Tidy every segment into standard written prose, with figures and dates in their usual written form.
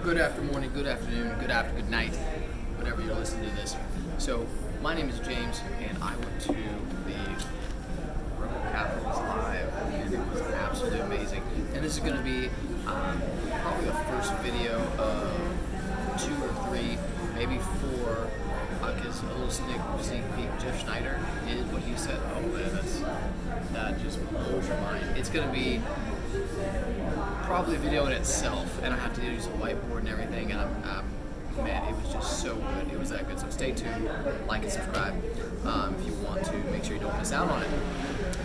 Good afternoon, good night, whenever you're listening to this. So, my name is James, and I went to the Rebel Capitals Live, and it was absolutely amazing. And this is going to be probably the first video of 2 or 3, maybe 4, because a little sneak peek. Jeff Schneider did what he said. Oh man, that just blows your mind. It's going to be probably a video in itself, and I have to use a whiteboard and everything, and man, it was just so good. It was that good. So stay tuned, like and subscribe if you want to make sure you don't miss out on it.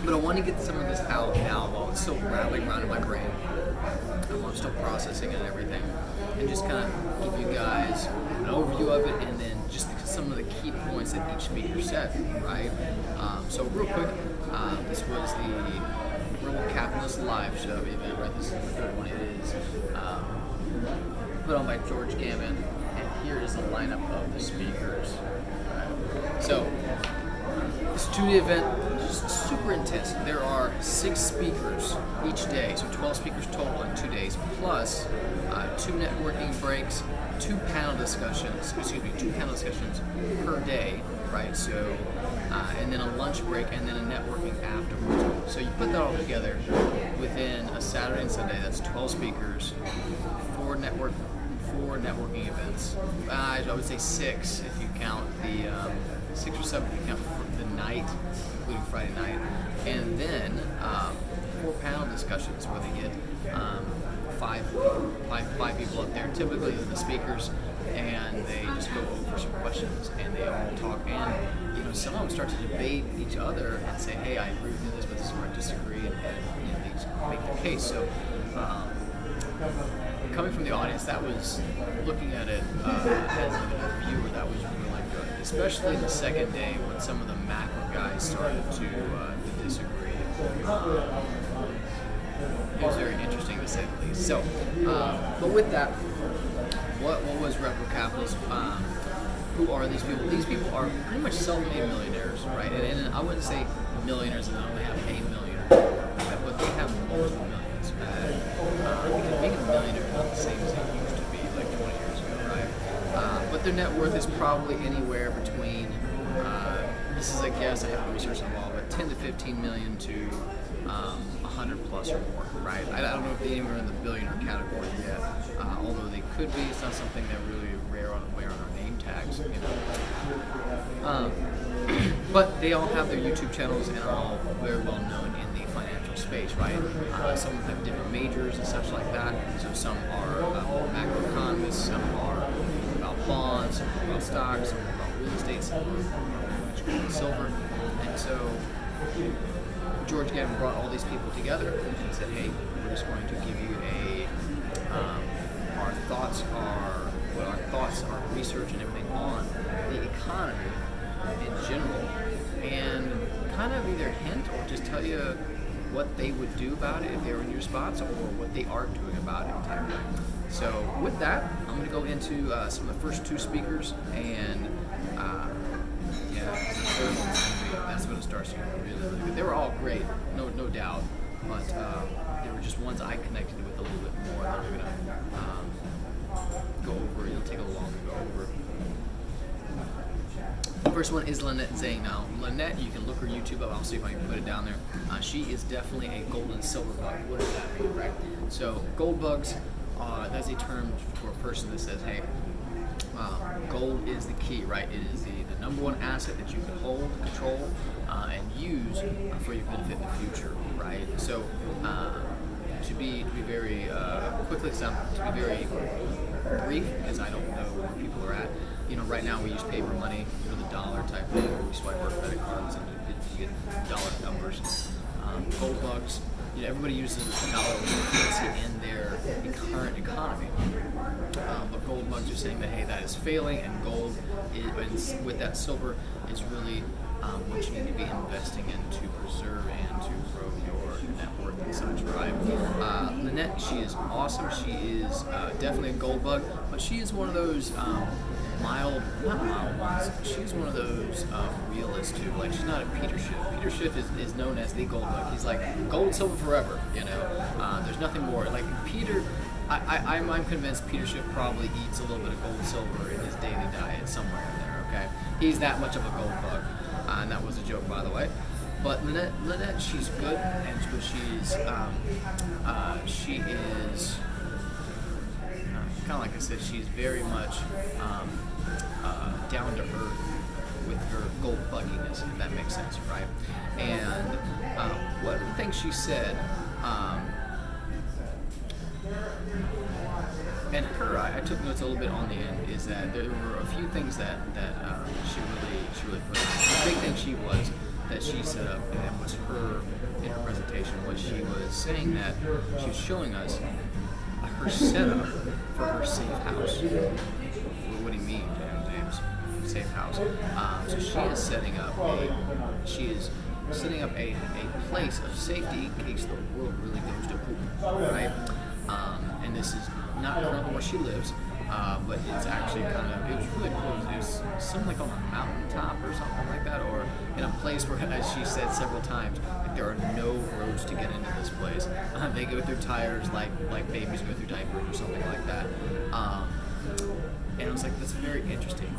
But I want to get some of this out now while it's still rattling around in my brain, and while I'm still processing it and everything, and just kind of give you guys an overview of it, and then just some of the key points that each speaker said, right? So real quick, this was the Rebel Capitalist Live Show event, right? This is the third one. It is put on by George Gammon, and here is the lineup of the speakers. Right? So, this 2-day event, just super intense. There are 6 speakers each day, so 12 speakers total in 2 days, plus 2 networking breaks, 2 panel discussions per day, right? So, and then a lunch break, and then a networking afterwards. So you put that all together within a Saturday and Sunday. That's 12 speakers, 4 networking events. I would say 6 if you count the 6 or 7 if you count the night, including Friday night, and then 4 panel discussions where they get five people up there, typically the speakers, and they just go over some questions, and they all talk, and some of them start to debate each other and say, hey, I agree with this, but this is where I disagree, and they just make their case. So coming from the audience, that was, looking at it as a viewer, that was really good, especially the second day when some of the macro guys started to disagree. It was very interesting, to say the least. So, but with that, what was Rebel Capitals? Who are these people? These people are pretty much self-made millionaires, right? And I wouldn't say millionaires and they only have a millionaire, but they have multiple millions. Because being a millionaire is not the same as it used to be like 20 years ago, right? But their net worth is probably anywhere between, this is a guess, I haven't researched them all, but 10 to 15 million to 100 plus or more, right? I don't know if they are in the billionaire category yet, although they could be. It's not something that really wear on our name tags, but they all have their YouTube channels and are all very well known in the financial space, right? Some have different majors and such like that. So some are macroeconomists, some are about bonds, some are about stocks, some are about real estate, some are about silver, and so George Gammon brought all these people together and said, hey, we're just going to give you our thoughts are research and everything on the economy in general, and kind of either hint or just tell you what they would do about it if they were in your spots, or what they are doing about it type thing. So with that, I'm going to go into some of the first 2 speakers, and that's when it starts to get really good. They were all great, no doubt, but there were just ones I connected with a little bit more that we're going to go over. It'll take a long to go over. The first one is Lynette Zhang. Now, Lynette, you can look her YouTube up. I'll see if I can put it down there. She is definitely a gold and silver bug. What does that mean, right? So, gold bugs, that's a term for a person that says, hey, gold is the key, right? It is the number one asset that you can hold, control, and use for your benefit in the future, right? So, to be very to be very brief, because I don't know where people are at. Right now we use paper money, the dollar type thing, where we swipe our credit cards and you get dollar numbers. Gold bugs, everybody uses dollar currency in their current economy. But gold bugs are saying that, hey, that is failing, and gold, with that silver, is really what you need to be investing in to preserve and to grow your net worth and such, right? Lynette, she is awesome. She is definitely a gold bug, but she is one of those not mild ones. She's one of those realists too. Like, she's not a Peter Schiff. Peter Schiff is known as the gold bug. He's like gold, silver forever. There's nothing more. Like Peter I'm convinced Peter Schiff probably eats a little bit of gold and silver in his daily diet somewhere in there. Okay, he's that much of a gold bug, and that was a joke, by the way. But Lynette, she's good, and she is kind of like I said, she's very much down to earth with her gold bugginess, if that makes sense, right? And one of the things she said. And I took notes a little bit on the end, is that there were a few things that she really put on. The big thing that she set up, and was in her presentation, was she was saying that she was showing us her setup for her safe house. What do you mean, James? Safe house. So she is setting up a place of safety in case the world really goes to poop, right? And this is not currently where she lives, but it's actually it was really cool. It was something like on a mountaintop or something like that, or in a place where, as she said several times, like, there are no roads to get into this place. They go through tires like babies go through diapers or something like that. And I was like, that's very interesting.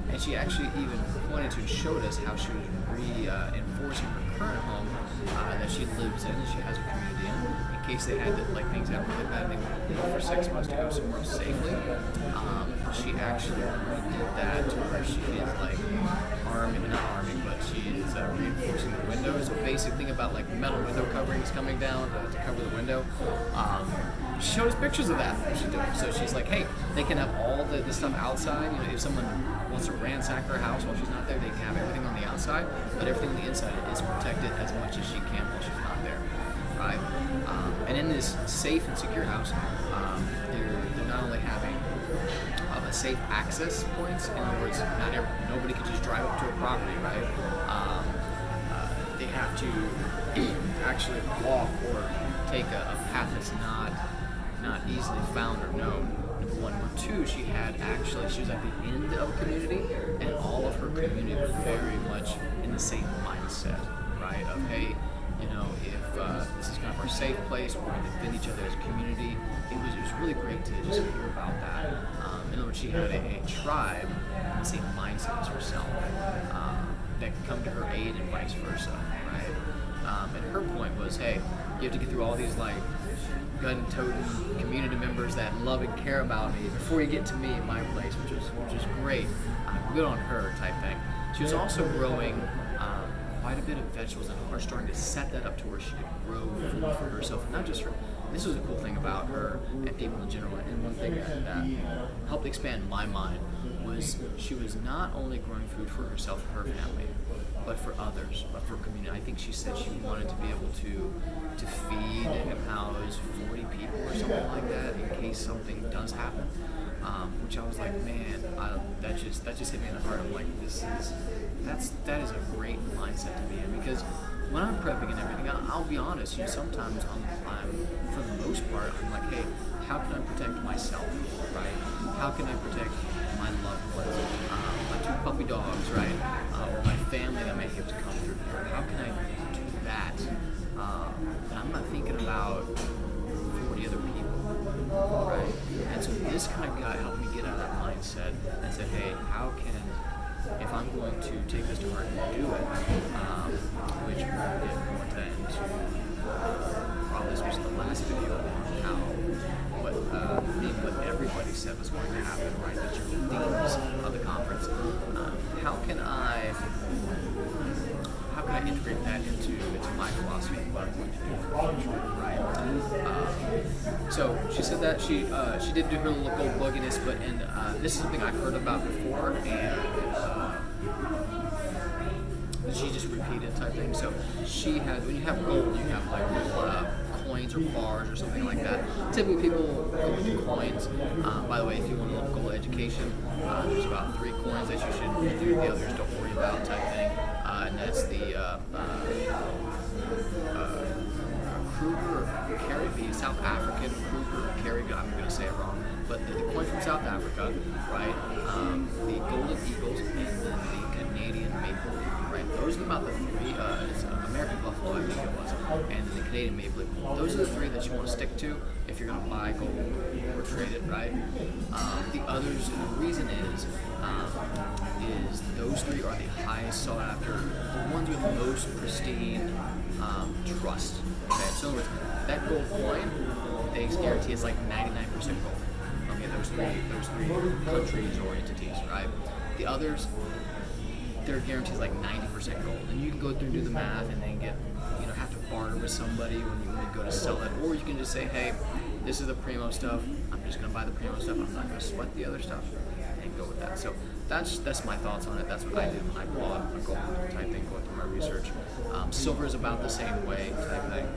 And she actually even pointed to and showed us how she was reinforcing her current home that she lives in, and she has a community in case they had things got really bad and they wanted to leave for 6 months to go somewhere else safely. She actually redid that to where she is not arming, but she is reinforcing the windows. So basic thing about metal window coverings coming down to cover the window. She showed us pictures of that. She's doing. So she's like, hey, they can have all the stuff outside. You know, if someone wants to ransack her house while she's not there, they can have everything on the outside, but everything on the inside is protected as much as she can while she's not there, right? And in this safe and secure house, they're not only having safe access points. In other words, nobody can just drive up to a property, right? They have to actually walk or take a path that's not easily found or known. Number one. Number two, she was at the end of a community, and all of her community was very much in the same mindset, right? Of, hey, you know, if this is kind of our safe place, we're going to defend each other as a community. It was really great to just hear about that. In other words, she had a tribe in the same mindset as herself that could come to her aid and vice versa, right? And her point was, hey, you have to get through all these gun-toting community members that love and care about me before you get to me in my place, which is great. Good on her type thing. She was also growing quite a bit of vegetables and are starting to set that up to where she could grow food for herself, not just for. This was a cool thing about her and people in general, and one thing that helped expand my mind was she was not only growing food for herself and her family, but for others, but for community. I think she said she wanted to be able to feed and house 40 people or something like that in case something does happen. Which I was like, man, that just hit me in the heart. I'm like, that is a great mindset to be in, because when I'm prepping and everything, I'll be honest, sometimes I'm for the most part, I'm like, hey, how can I protect myself, right? How can I protect my loved ones, my 2 puppy dogs, right? Or my family that may have to come through here? How can I do that? And I'm not thinking about 40 other people, right? And so this kind of helped me get out of that mindset and say, hey, if I'm going to take this to heart and do it, which we'll get more into that into probably especially the last video on how what everybody said was going to happen, right? The general themes of the conference. How can I integrate that into my philosophy and what I'm going to do for the future, right? So she said that she did do her little gold bugginess, but this is something I've heard about before, and she just repeated type thing. So she has, when you have gold, you have little coins or bars or something like that. Typically people go with the coins. By the way, if you want a little gold education, there's about 3 coins that you should do. The others don't worry about type thing. And that's the Kruger or Carry, the South African Kruger or Carry, I'm going to say it wrong, but the coin from South Africa, right? The Golden Eagles, and then the Canadian Maple Leaf, right? Those are about the three. It's American Buffalo, I think it was, and the Canadian Maple Leaf. Those are the three that you want to stick to if you're going to buy gold or trade it, right? The others, the reason is those three are the highest sought after, the ones with most pristine trust. Okay, so in other words, that gold coin, they guarantee it's like 99% gold. Okay, those three countries or entities, right? The others, their guarantee is like 90% gold, and you can go through and do the math, and then have to barter with somebody when you go to sell it, or you can just say, hey, this is the primo stuff. I'm just gonna buy the primo stuff. I'm not gonna sweat the other stuff, and go with that. So that's my thoughts on it. That's what I did when I bought a gold type thing, going through my research. Silver is about the same way type thing.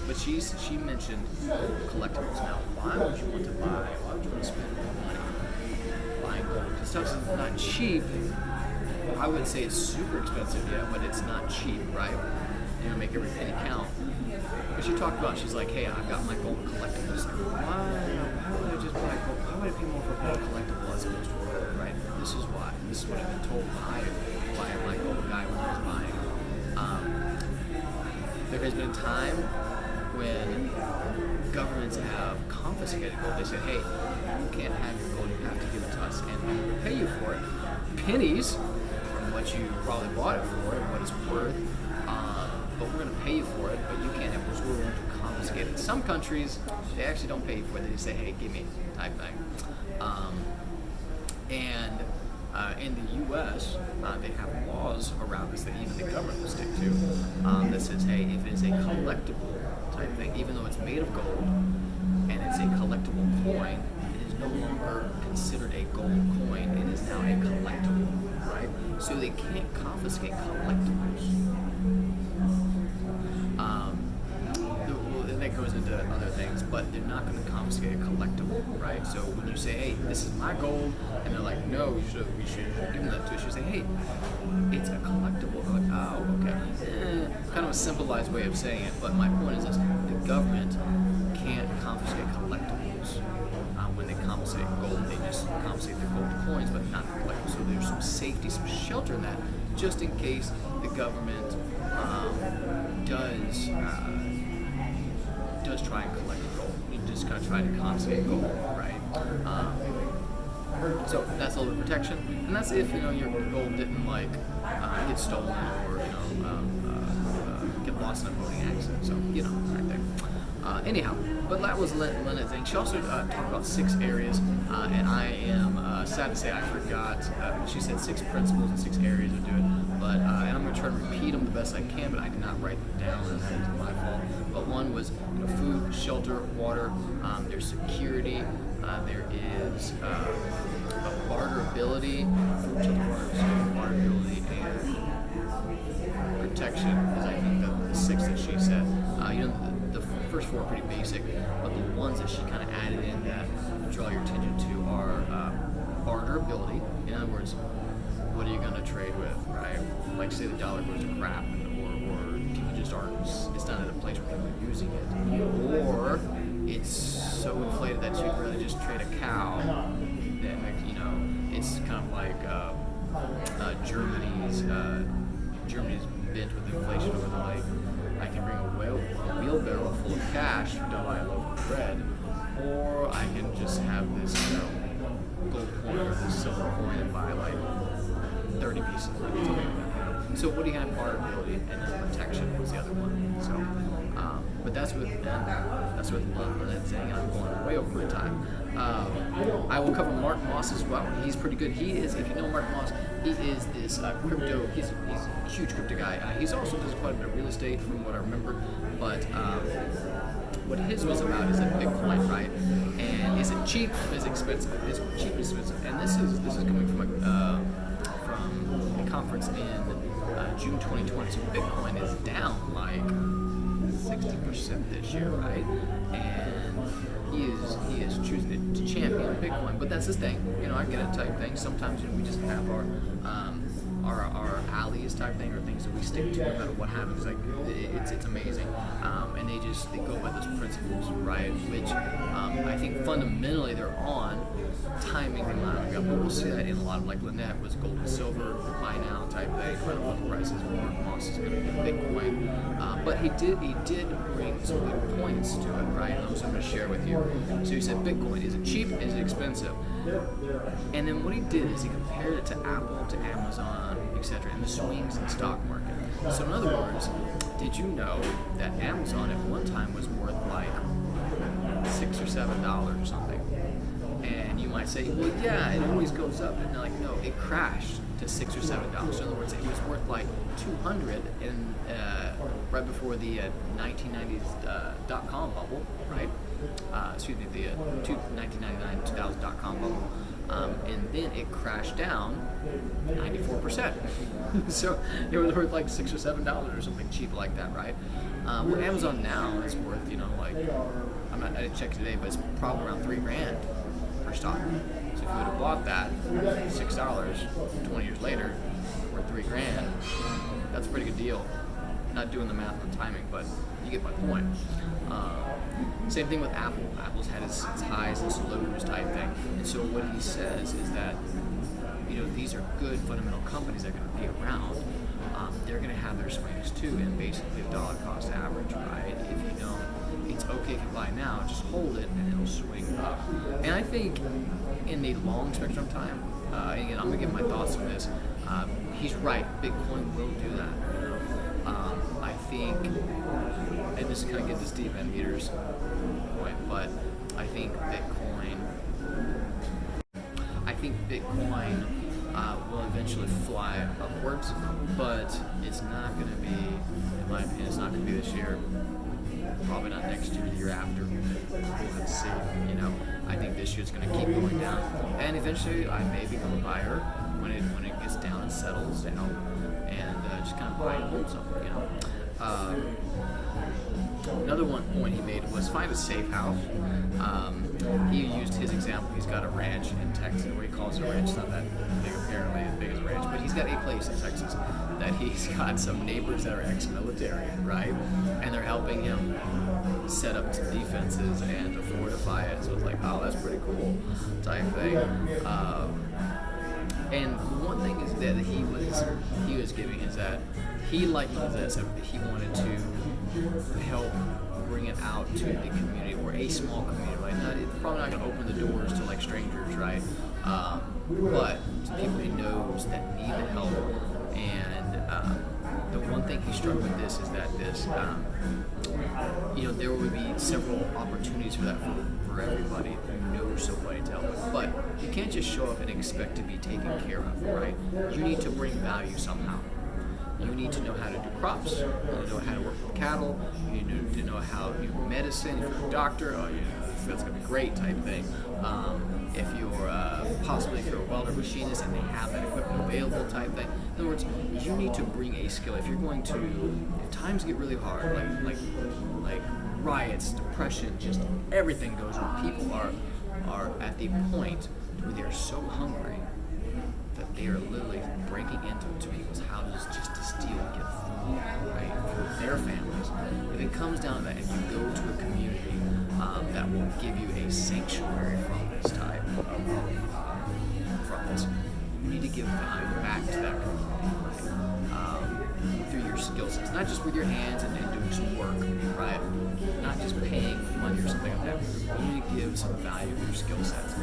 But she mentioned gold collectibles. Now, why would you want to buy? Why would you want to spend more money buying gold? Because stuff's not cheap. I wouldn't say it's super expensive yet, but it's not cheap, right? Make every penny count. But she talked about, she's like, hey, I've got my gold collectibles. Why would I just buy gold? Why would I pay more for a gold collectible as opposed to a gold, right? This is why. This is what I've been told by my gold guy when I was buying. There has been a time when governments have confiscated gold. They said, hey, you can't have your gold, you have to give it to us, and we will pay you for it. Pennies from what you probably bought it for and what it's worth, but we're going to pay you for it, but you can't have it because we're going to confiscate it. Some countries, they actually don't pay you for it. They just say, hey, give me, type thing. In the U.S., they have laws around this that even the government will stick to that says, hey, if it is a collectible type thing, even though it's made of gold and it's a collectible coin, it is no longer considered a gold coin. It is now a collectible, right? So they can't confiscate collectibles. That goes into other things, but they're not going to confiscate a collectible, right? So when you say, hey, this is my gold, and they're like, no, we should give them that to us. You say, hey, it's a collectible. They're like, oh, okay. Kind of a simplified way of saying it, but my point is this: the government can't confiscate collectibles. When they confiscate gold, they just confiscate the gold coins, but not the collectibles. So there's some safety, some shelter in that, just in case the government does try and collect gold. You just kind of try to confiscate gold, right? So that's a little bit of protection, and that's if your gold didn't get stolen or get lost in a boating accident. So right there. Anyhow, but that was Lynette's thing. She also talked about 6 areas, and I am sad to say I forgot. She said 6 principles and 6 areas of doing it. But and I'm going to try to repeat them the best I can, but I did not write them down, and that is my fault. But one was food, shelter, water. There's security. There is barterability, food, shelter, water. So barterability and protection is, I think, the 6 that she said. The first 4 are pretty basic, but the ones that she kind of added in that draw your attention to are barterability. In other words, what are you going to trade with, right? Like, say the dollar goes to crap, or people just aren't, it's not at a place where people are using it. Or it's so inflated that you'd rather just trade a cow than, it's kind of like Germany's bent with inflation over the lake. I can bring a wheelbarrow full of cash to buy a loaf of bread, or I can just have this, gold coin or this silver coin and buy 30 pieces of it, something like that. So what do you have? Barterability, and then protection was the other one. So, but that's with Lynette saying, and I'm going way over my time. I will cover Mark Moss as well. He's pretty good. He is, if you know Mark Moss, he is this crypto. He's a huge crypto guy. He's also does quite a bit of real estate, from what I remember. But what his was about is that Bitcoin, right? And is it cheap? Is it expensive? Is it cheap? Is expensive? And this is coming from a conference in June 2020. So Bitcoin is down 60% this year, right? And he is choosing to champion Bitcoin. But that's his thing. I get it type thing. Sometimes we just have our alleys type thing, or things that we stick to no matter what happens. It's amazing. And they go by those principles, right? Which I I think fundamentally they're on timing the amount of but we'll see that in a lot of like Lynette was gold and silver buy now type thing, fundamental prices. Mark Moss is going to be Bitcoin, but he did bring some good points to it, right? And those I'm going to share with you. So he said Bitcoin, is it cheap? Is it expensive? And then what he did is he compared it to Apple, to Amazon, etc., and the swings in the stock market. So in other words, did you know that Amazon at one time was worth like $6 or $7 or something? And you might say, well, yeah, it always goes up. And they're like, no, it crashed to $6 or $7. So in other words, it was worth like 200 in right before the 1990s .com bubble, right? Excuse me, the 1999-2000 .com bubble. And then it crashed down 94%. So it was worth like $6 or $7 or something cheap like that, right? Well, Amazon now is worth, like, I didn't check today, but it's probably around $3,000 per stock. So if you would have bought that $6 20 years later, worth $3,000, that's a pretty good deal. Not doing the math on timing, but you get my point. Same thing with Apple. Apple's had its highs and its lows type thing. And so what he says is that, these are good fundamental companies that are going to be around. They're going to have their swings too, and basically a dollar cost average, right? If you don't, it's okay if you buy now, just hold it and it'll swing up. And I think in the long spectrum of time, and again, I'm going to give my thoughts on this. He's right. Bitcoin will do that. I think, and this is kind of get this deep in Peter's point, but I think Bitcoin will eventually fly upwards, but it's not going to be, in my opinion, it's not going to be this year. Probably not next year, the year after. We'll have to see. I think this year it's going to keep going down, and eventually I may become a buyer when it gets down and settles down, and just kind of buy and hold something. Another one point he made was find a safe house. He used his example. He's got a ranch in Texas, where he calls it a ranch. It's not that big, apparently, as big as a ranch, but he's got a place in Texas that he's got some neighbors that are ex-military, right? And they're helping him set up some defenses and to fortify it. So it's like, oh, that's pretty cool type thing. And one thing is that he was giving is that he, like Moses, he wanted to help bring it out to the community, or a small community, right? It's probably not going to open the doors to like strangers, right? But to people he knows that need the help. And the one thing he struck with this is that there would be several opportunities for that for everybody who knows somebody to help with. But you can't just show up and expect to be taken care of, right? You need to bring value somehow. You need to know how to do crops. You need to know how to work with cattle. You need to know how to do medicine. If you're a doctor, that's going to be great type thing. If you're possibly if you're a welder machinist and they have that equipment available type thing. In other words, you need to bring a skill. If you're going to, if times get really hard, like riots, depression, just everything goes wrong. People are at the point where they are so hungry that they are literally breaking into people's houses just to steal and get food, right, for their families. If it comes down to that, and you go to a community that will give you a sanctuary from this type from this, you need to give value back to that community, through your skill sets, not just with your hands and doing some work, right? Not just paying money or something like that. You need to give some value to your skill sets.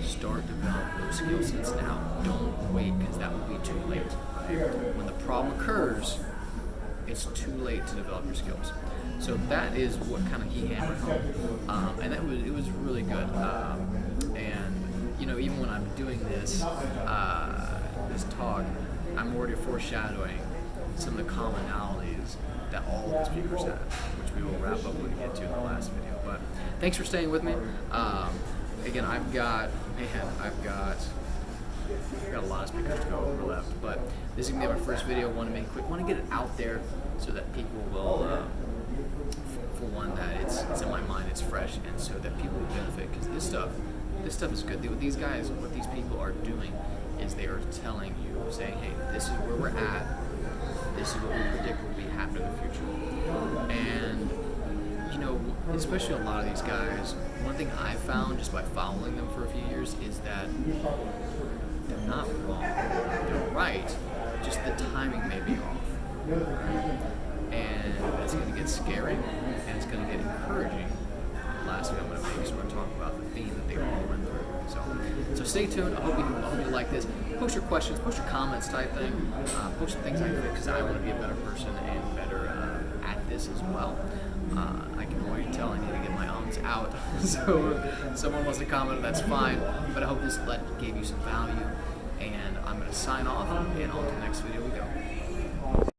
Start developing those skill sets now. Don't wait, because that will be too late. Right? When the problem occurs, it's too late to develop your skills. So that is what kind of he hammered home, and it was really good. And even when I'm doing this talk, I'm already foreshadowing some of the commonalities that all of the speakers had, which we will wrap up when we get to in the last video. But thanks for staying with me. Again, I've got a lot of speakers to go over left, but this is gonna be my first video. I want to make it quick. I want to get it out there so that people will, for one, that it's in my mind, it's fresh, and so that people will benefit, because this stuff is good. What these people are doing is they are telling you, saying, hey, this is where we're at. This is what we predict will be happening in the future. And you know, especially a lot of these guys, one thing I've found just by following them for a few years is that they're not wrong. They're right, just the timing may be off. And it's going to get scary, and it's going to get encouraging. And last thing I'm going to make is we're going to talk about the theme that they all went through. So stay tuned. I hope you like this. Post your questions, post your comments type thing. Post some things I think, because I want to be a better person and better at this as well. I can already tell I need to get my ums out. So if someone wants to comment, that's fine. But I hope this gave you some value. And I'm going to sign off, and on to the next video we go.